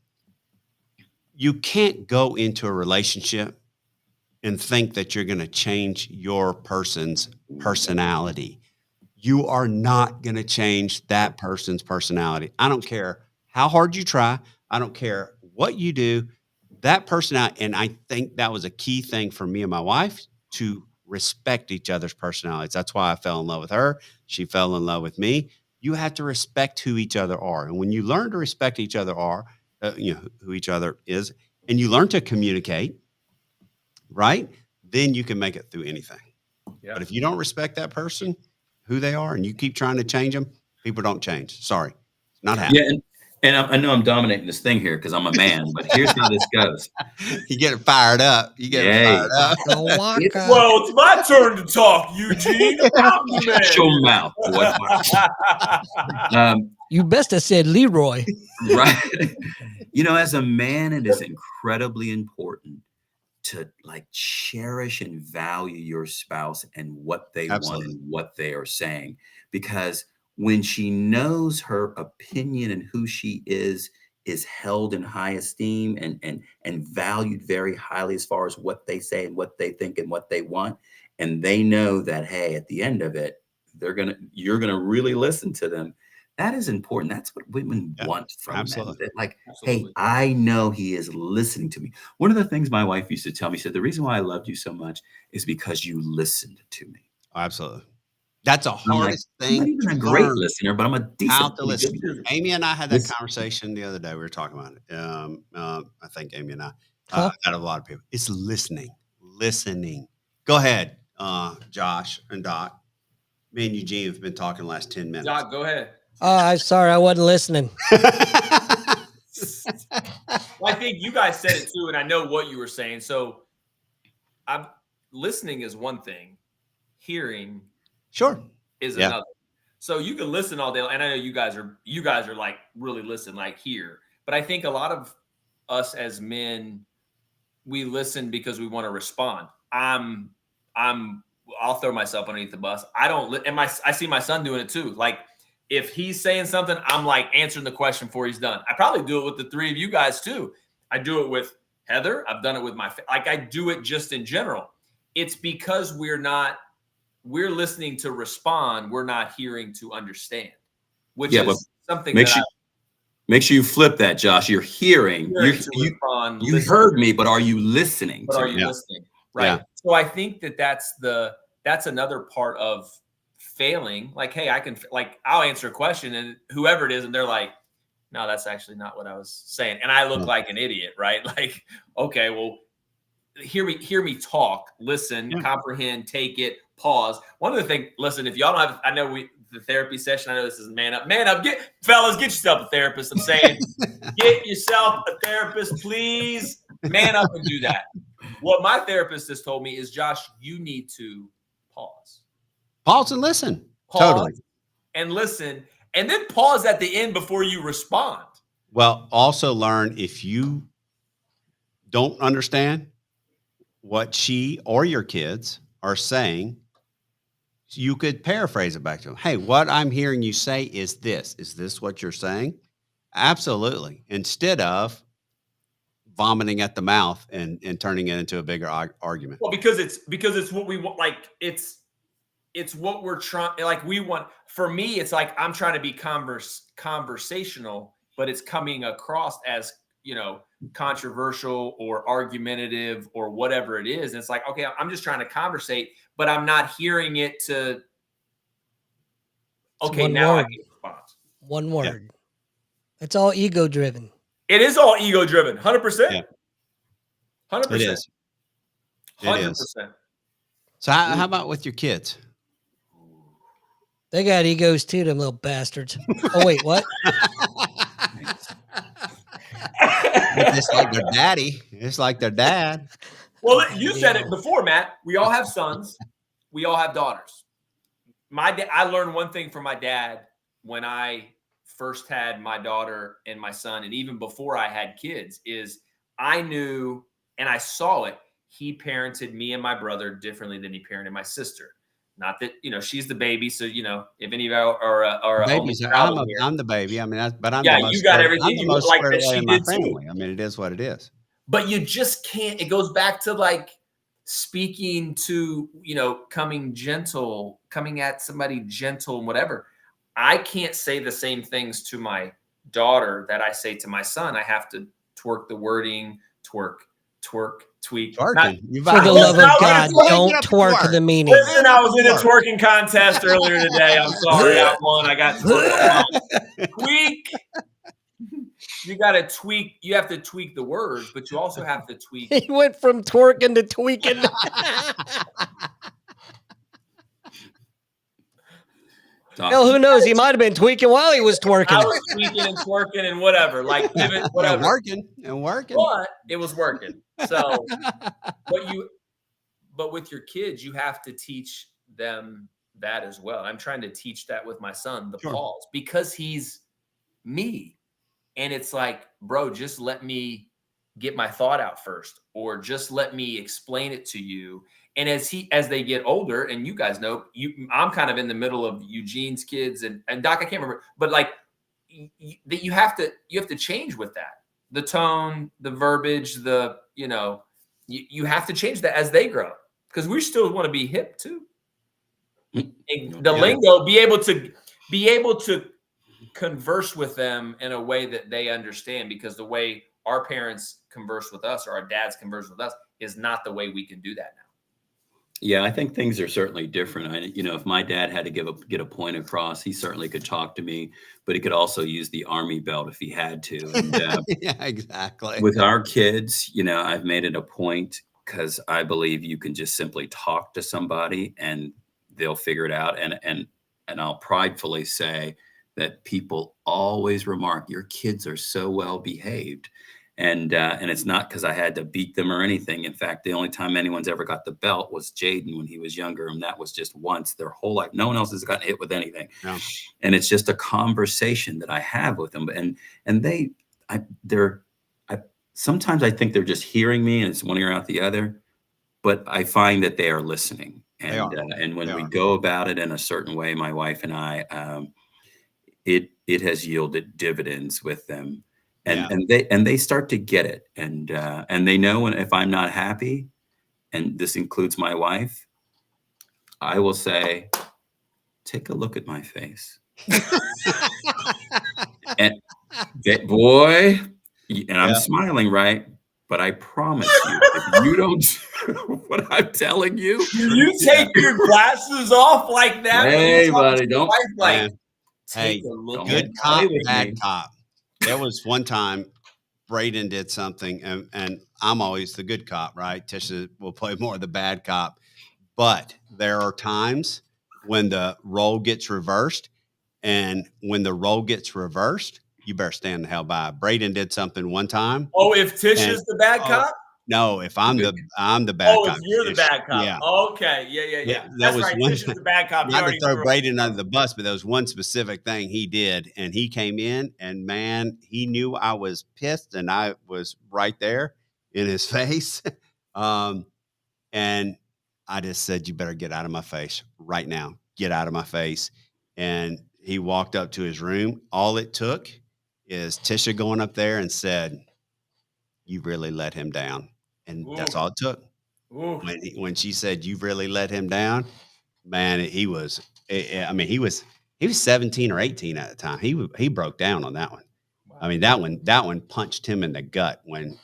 You can't go into a relationship and think that you're going to change your person's personality. You are not going to change that person's personality. I don't care how hard you try. I don't care what you do. That personality, and I think that was a key thing for me and my wife, to respect each other's personalities. That's why I fell in love with her. She fell in love with me. You have to respect who each other are. And when you learn to respect each other who each other is, and you learn to communicate, right? Then you can make it through anything. Yeah. But if you don't respect that person, who they are, and you keep trying to change them, people don't change. Sorry. It's not happening. Yeah. And I know I'm dominating this thing here because I'm a man, but here's how this goes. You get it fired up. Fired up. Well, it's my turn to talk, Eugene. Shut your mouth, boy. You best have said Leroy. Right. As a man, it is incredibly important to cherish and value your spouse and what they want and what they are saying, because when she knows her opinion and who she is held in high esteem and valued very highly as far as what they say and what they think and what they want, and they know that, hey, at the end of it, you're gonna really listen to them. That is important. That's what women want from men. Hey, I know he is listening to me. One of the things my wife used to tell me, she said, the reason why I loved you so much is because you listened to me. Oh, absolutely. That's the hardest thing. I'm not even a great listener, but I'm a decent listener. Amy and I had that conversation the other day. We were talking about it. I think Amy and I, out of a lot of people, it's listening. Go ahead, Josh and Doc. Me and Eugene have been talking the last 10 minutes. Doc, go ahead. I'm sorry, I wasn't listening. Well, I think you guys said it too, and I know what you were saying. So, listening is one thing. Hearing, is another. So you can listen all day, and I know you guys are like really listen, like hear. But I think a lot of us as men, we listen because we want to respond. I'll throw myself underneath the bus. I don't, and I see my son doing it too. Like, if he's saying something, I'm like answering the question before he's done. I probably do it with the three of you guys too. I do it with Heather. I've done it with I do it just in general. It's because we're listening to respond. We're not hearing to understand, which is something make sure you flip that, Josh. You're hearing. You heard me, but are you listening? Listening? Right. Yeah. So I think that's another part of failing. Like, hey, I'll answer a question, and whoever it is, and they're like, no, that's actually not what I was saying. And I look like an idiot, right? Like, okay, well, hear me talk, listen, comprehend, take it, pause. One of the things, listen, if y'all don't have, I know the therapy session, I know this is man up, fellas, get yourself a therapist. I'm saying, get yourself a therapist, please. Man up and do that. What my therapist has told me is, Josh, you need to pause. Pause and listen. Totally. And listen, and then pause at the end before you respond. Well, also learn, if you don't understand what she or your kids are saying, you could paraphrase it back to them. Hey, what I'm hearing you say is this. Is this what you're saying? Absolutely. Instead of vomiting at the mouth and turning it into a bigger argument. Well, because it's what we want. Like, it's what we're trying. Like, we want. For me, it's like I'm trying to be conversational, but it's coming across as, controversial or argumentative or whatever it is. And it's like, okay, I'm just trying to conversate, but I'm not hearing it to. Okay, now I can respond. One word. Yeah. It's all ego driven. It is all ego driven. 100%. 100%. It is. 100%. So how about with your kids? They got egos too, them little bastards. Oh, wait, what? It's like their daddy. It's like their dad. Well, you said it before, Matt. We all have sons. We all have daughters. I learned one thing from my dad when I first had my daughter and my son, and even before I had kids, is I knew, and I saw it, he parented me and my brother differently than he parented my sister. Not that, she's the baby. So, if any of you are babies, I'm the baby. I mean, but I'm the most you got squared, everything I'm the you most like squared that away she in my did too. family. I mean, it is what it is. But you just can't. It goes back to like speaking to, coming at somebody gentle and whatever. I can't say the same things to my daughter that I say to my son. I have to twerk the wording, twerk, tweak. Twerking. For the love of God, don't twerk the meaning. Listen, I was in a twerking contest earlier today. I'm sorry, I won. I got twerked. Tweak. You got to tweak. You have to tweak the words, but you also have to tweak. He went from twerking to tweaking. Hell, who knows? He might have been tweaking while he was twerking. I was tweaking and twerking and whatever, like pivot, whatever. And working. But it was working. So, but with your kids, you have to teach them that as well. I'm trying to teach that with my son, the pause, because he's me. And it's like, bro, just let me get my thought out first, or just let me explain it to you. And as they get older, and you guys know, I'm kind of in the middle of Eugene's kids and Doc, I can't remember, but like that you have to change with that. The tone, the verbiage, you have to change that as they grow, because we still want to be hip too. And the lingo, be able to converse with them in a way that they understand, because the way our parents converse with us or our dads converse with us is not the way we can do that now. Yeah, I think things are certainly different. If my dad had to get a point across, he certainly could talk to me, but he could also use the army belt if he had to. And, yeah, exactly. With our kids, I've made it a point, because I believe you can just simply talk to somebody and they'll figure it out. And I'll pridefully say that people always remark, your kids are so well behaved. And it's not because I had to beat them or anything. In fact, the only time anyone's ever got the belt was Jaden when he was younger. And that was just once their whole life. No one else has gotten hit with anything. Yeah. And it's just a conversation that I have with them. And sometimes I think they're just hearing me and it's one ear out the other, but I find that they are listening. And when we go about it in a certain way, my wife and I, it has yielded dividends with them. And they start to get it, and they know if I'm not happy, and this includes my wife, I will say, take a look at my face, and boy, and I'm smiling, right? But I promise you, if you don't do what I'm telling you, you take your glasses off like that. Hey, buddy, don't. Hey, good cop, bad cop. There was one time Braden did something, and I'm always the good cop, right? Tisha will play more of the bad cop. But there are times when the role gets reversed, and when the role gets reversed, you better stand the hell by. Braden did something one time. Oh, if Tisha's the bad cop? No, if I'm the bad cop. If you're the bad cop. Yeah. Okay. Yeah. That's right. Tisha's the bad cop. Not to throw Braden under the bus, but there was one specific thing he did, and he came in, and man, he knew I was pissed, and I was right there in his face. And I just said, you better get out of my face right now. Get out of my face. And he walked up to his room. All it took is Tisha going up there and said, you really let him down. And that's all it took. When she said, you've really let him down, man, he was 17 or 18 at the time. He broke down on that one. Wow. I mean, that one punched him in the gut when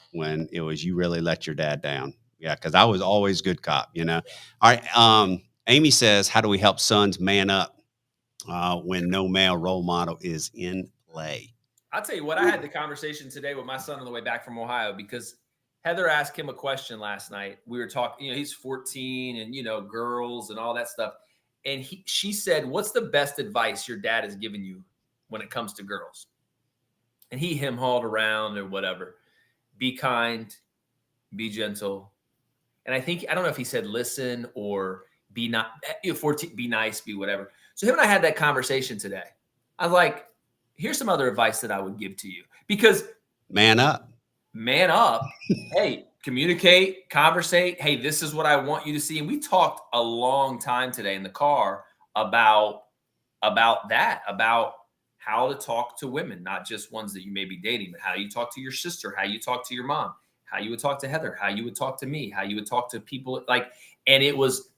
it was, you really let your dad down. Yeah. Cause I was always good cop, All right. Amy says, how do we help sons man up when no male role model is in play? I'll tell you what, I had the conversation today with my son on the way back from Ohio, because Heather asked him a question last night. We were talking, he's 14 and, girls and all that stuff. And she said, what's the best advice your dad has given you when it comes to girls? And he him-hauled around or whatever. Be kind, be gentle. And I don't know if he said listen or be not, 14, be nice, be whatever. So him and I had that conversation today. I was like, here's some other advice that I would give to you, because man up. Hey, communicate, conversate. Hey, this is what I want you to see. And we talked a long time today in the car about that, about how to talk to women, not just ones that you may be dating, but how you talk to your sister, how you talk to your mom, how you would talk to Heather, how you would talk to me, how you would talk to people and it was,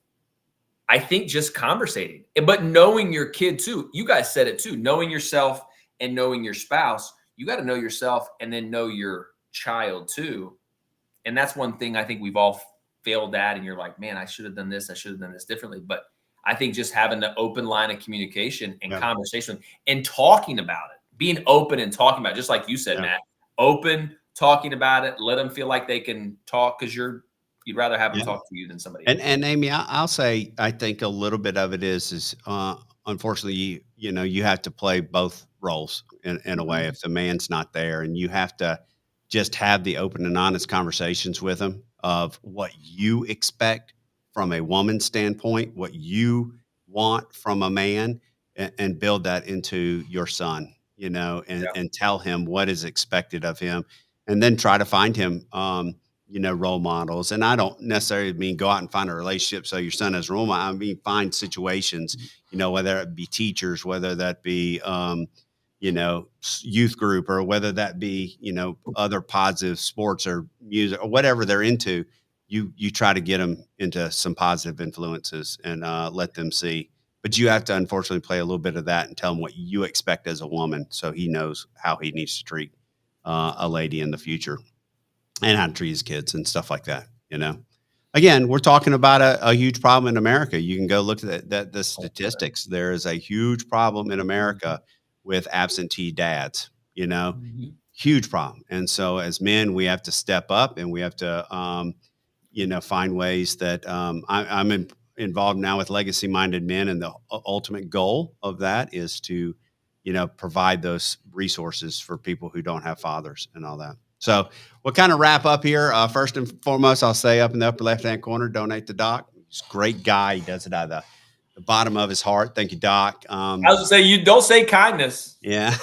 I think, just conversating, but knowing your kid too. You guys said it too, knowing yourself and knowing your spouse. You got to know yourself and then know your child too. And that's one thing I think we've all failed at. And you're like, man, I should have done this. I should have done this differently. But I think just having the open line of communication and conversation and talking about it, being open and talking about it, just like you said, Matt, open, talking about it, let them feel like they can talk because you'd rather have them talk to you than somebody else. And Amy, I'll say, I think a little bit of it is unfortunately, you have to play both roles in a way if the man's not there, and you have to just have the open and honest conversations with them of what you expect from a woman's standpoint, what you want from a man, and build that into your son, and tell him what is expected of him, and then try to find him, role models. And I don't necessarily mean go out and find a relationship so your son has a role model. I mean, find situations, whether it be teachers, whether that be, youth group, or whether that be, other positive sports or music or whatever they're into. You try to get them into some positive influences and let them see. But you have to, unfortunately, play a little bit of that and tell him what you expect as a woman, so he knows how he needs to treat a lady in the future, and how to treat his kids and stuff like that. Again, we're talking about a huge problem in America. You can go look at the statistics. There is a huge problem in America with absentee dads. Huge problem. And so as men, we have to step up, and we have to find ways that I'm involved now with Legacy Minded Men, and the ultimate goal of that is to provide those resources for people who don't have fathers and all that. So we'll kind of wrap up here. First and foremost, I'll say up in the upper left-hand corner, donate to Doc. He's a great guy. He does it out of the bottom of his heart. Thank you, Doc. I was going to say, you don't say kindness. Yeah.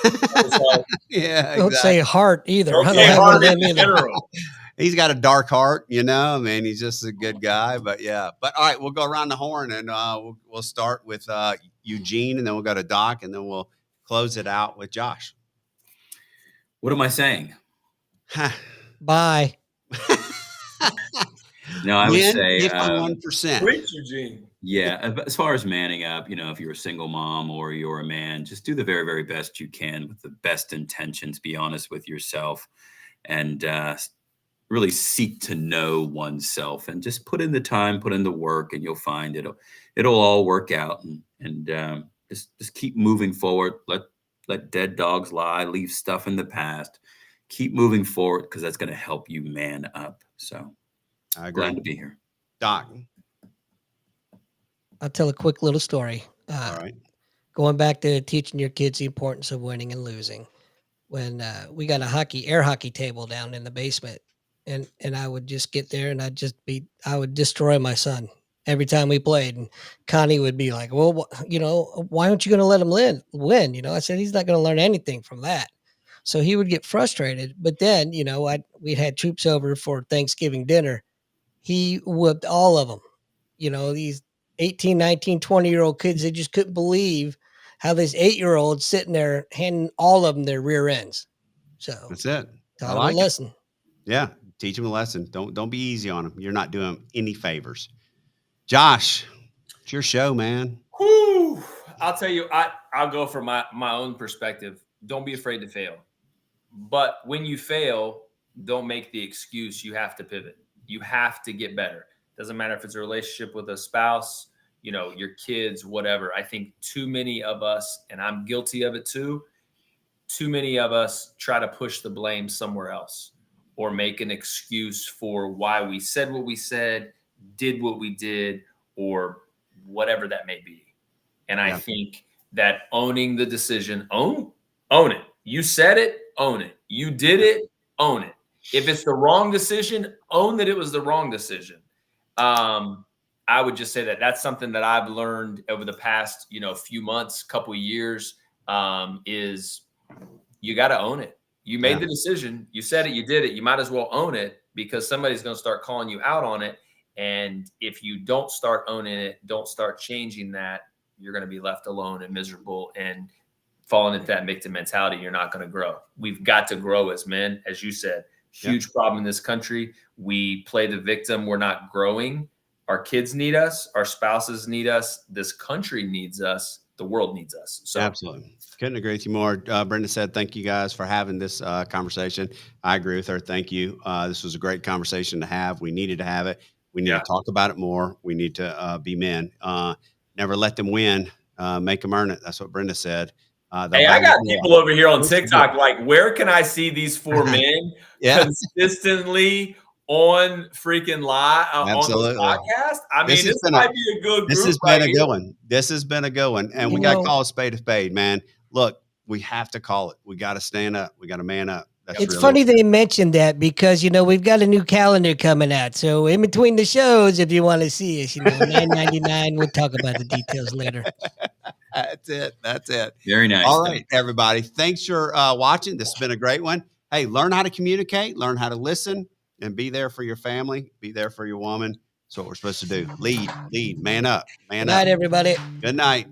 Yeah. Don't say heart either. Don't say heart in general. He's got a dark heart, he's just a good guy, but all right, we'll go around the horn, and we'll start with Eugene, and then we'll go to Doc, and then we'll close it out with Josh. What am I saying? Bye. No, I would say 1%. Preach, Eugene. Yeah, as far as manning up, if you're a single mom or you're a man, just do the very, very best you can with the best intentions. Be honest with yourself, and really seek to know oneself, and just put in the time, put in the work, and you'll find it'll all work out. And just keep moving forward. Let dead dogs lie. Leave stuff in the past. Keep moving forward, because that's going to help you man up. So I agree. Glad to be here. Doc. I'll tell a quick little story. All right. Going back to teaching your kids the importance of winning and losing. When we got a air hockey table down in the basement, and I would just get there, and I would destroy my son every time we played. And Connie would be like, well, why aren't you going to let him win? I said, he's not going to learn anything from that. So he would get frustrated. But then, we had troops over for Thanksgiving dinner. He whooped all of them. These 18, 19, 20-year-old kids, they just couldn't believe how this 8-year-old sitting there handing all of them their rear ends. So that's it. Taught them a lesson. Yeah. Teach them a lesson. Don't be easy on them. You're not doing them any favors. Josh, it's your show, man. Whew. I'll tell you, I'll go from my own perspective. Don't be afraid to fail. But when you fail, don't make the excuse. You have to pivot. You have to get better. Doesn't matter if it's a relationship with a spouse, your kids, whatever. I think too many of us, and I'm guilty of it too, too many of us try to push the blame somewhere else, or make an excuse for why we said what we said, did what we did, or whatever that may be. And I think that owning the decision, own it. You said it, own it. You did it, own it. If it's the wrong decision, own that it was the wrong decision. I would just say that that's something that I've learned over the past, few months, couple of years, is you got to own it. You made the decision. You said it. You did it. You might as well own it because somebody's going to start calling you out on it. And if you don't start owning it, don't start changing that, you're going to be left alone and miserable and falling into that victim mentality. You're not going to grow. We've got to grow as men, as you said. Huge problem in this country. We play the victim. We're not growing. Our kids need us. Our spouses need us. This country needs us. The world needs us. So absolutely. Couldn't agree with you more. Brenda said, thank you guys for having this conversation. I agree with her. Thank you. This was a great conversation to have. We needed to have it. We need to talk about it more. We need to be men. Never let them win. Make them earn it. That's what Brenda said. Hey, I got people over here on TikTok like, where can I see these four men consistently on freaking live on the podcast? I mean, this might be a good group. This has been a good one. This has been a good one. And we got to call a spade, man. Look, we have to call it. We got to stand up. We got to man up. It's funny they mentioned that because, we've got a new calendar coming out. So in between the shows, if you want to see us, $9.99. We'll talk about the details later. That's it. Very nice. All right, everybody. Thanks for watching. This has been a great one. Hey, learn how to communicate, learn how to listen, and be there for your family. Be there for your woman. That's what we're supposed to do. Lead, man up, man up. Good night, everybody. Good night.